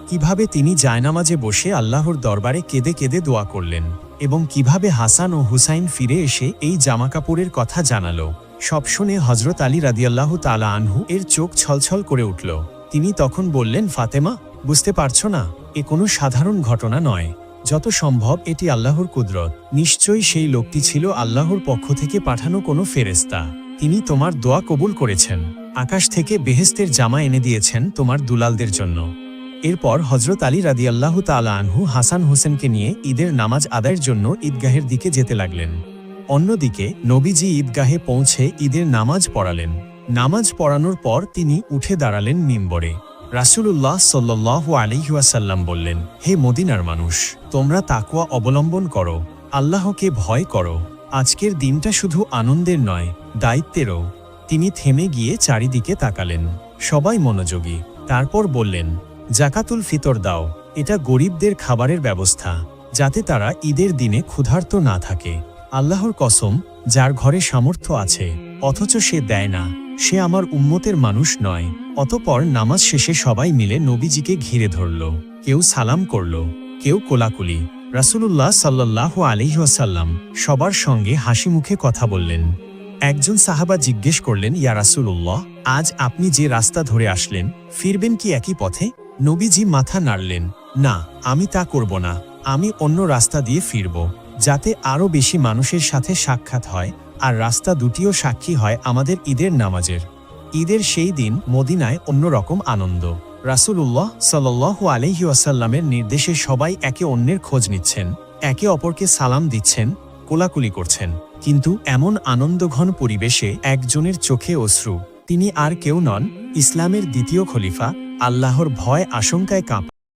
কিভাবে তিনি জায়নামাজে বসে আল্লাহর দরবারে কেঁদে কেঁদে দোয়া করলেন এবং কিভাবে হাসান ও হুসাইন ফিরে এসে এই জামাকাপড়ের কথা জানালো। সব শুনে হযরত আলী রাদিয়াল্লাহু তাআলা আনহু এর চোখ ছলছল করে উঠল। তিনি তখন বললেন, ফাতেমা, বুঝতে পারছো না, এ কোনো সাধারণ ঘটনা নয়। যত সম্ভব এটি আল্লাহর কুদরত। নিশ্চয়ই সেই লোকটি ছিল আল্লাহর পক্ষ থেকে পাঠানো কোনো ফেরেশতা। তিনি তোমার দোয়া কবুল করেছেন, আকাশ থেকে বেহেশতের জামা এনে দিয়েছেন তোমার দুলালদের জন্য। এরপর হযরত আলী রাদিয়াল্লাহু তাআলা আনহু হাসান হোসেনকে নিয়ে ঈদের নামাজ আদায়ের জন্য ঈদগাহের দিকে যেতে লাগলেন। অন্যদিকে নবীজি ঈদগাহে পৌঁছে ঈদের নামাজ পড়ালেন। নামাজ পড়ানোর পর তিনি উঠে দাঁড়ালেন মিম্বরে। রাসূলুল্লাহ সাল্লাল্লাহু আলাইহি ওয়াসাল্লাম বললেন, হে মদিনার মানুষ, তোমরা তাকওয়া অবলম্বন করো, আল্লাহকে ভয় করো। আজকের দিনটা শুধু আনন্দের নয়, দায়িত্বেরও। তিনি থেমে গিয়ে চারিদিকে তাকালেন। সবাই মনোযোগী। তারপর বললেন, জাকাতুল ফিতর দাও। এটা গরিবদের খাবারের ব্যবস্থা, যাতে তারা ঈদের দিনে ক্ষুধার্ত না থাকে। আল্লাহর কসম, যার ঘরে সামর্থ্য আছে অথচ সে দেয় না, সে আমার উম্মতের মানুষ নয়। অতঃপর নামাজ শেষে সবাই মিলে নবীজিকে ঘিরে ধরল। কেউ সালাম করল, কেউ কোলাকুলি। রাসূলুল্লাহ সাল্লাল্লাহু আলাইহি ওয়াসাল্লাম সবার সঙ্গে হাসি মুখে কথা বললেন। একজন সাহাবা জিজ্ঞেস করলেন, ইয়া রাসূলুল্লাহ, আজ আপনি যে রাস্তা ধরে আসলেন, ফিরবেন কি একই পথে? নবীজি মাথা নাড়লেন, না, আমি তা করব না। আমি অন্য রাস্তা দিয়ে ফিরব, যাতে আরও বেশি মানুষের সাথে সাক্ষাৎ হয়, আর রাস্তা দুটিও সাক্ষী হয় আমাদের ঈদের নামাজের। ঈদের সেই দিন মদিনায় অন্যরকম আনন্দ। রাসূলুল্লাহ সাল্লাল্লাহু আলাইহি ওয়াসাল্লামের নির্দেশে সবাই একে অন্যের খোঁজ নিচ্ছেন, একে অপরকে সালাম দিচ্ছেন, কোলাকুলি করছেন। কিন্তু এমন আনন্দঘন পরিবেশে একজনের চোখে অশ্রু। তিনি আর কেউ নন, ইসলামের দ্বিতীয় খলিফা, আল্লাহর ভয় আশঙ্কায় কাঁপা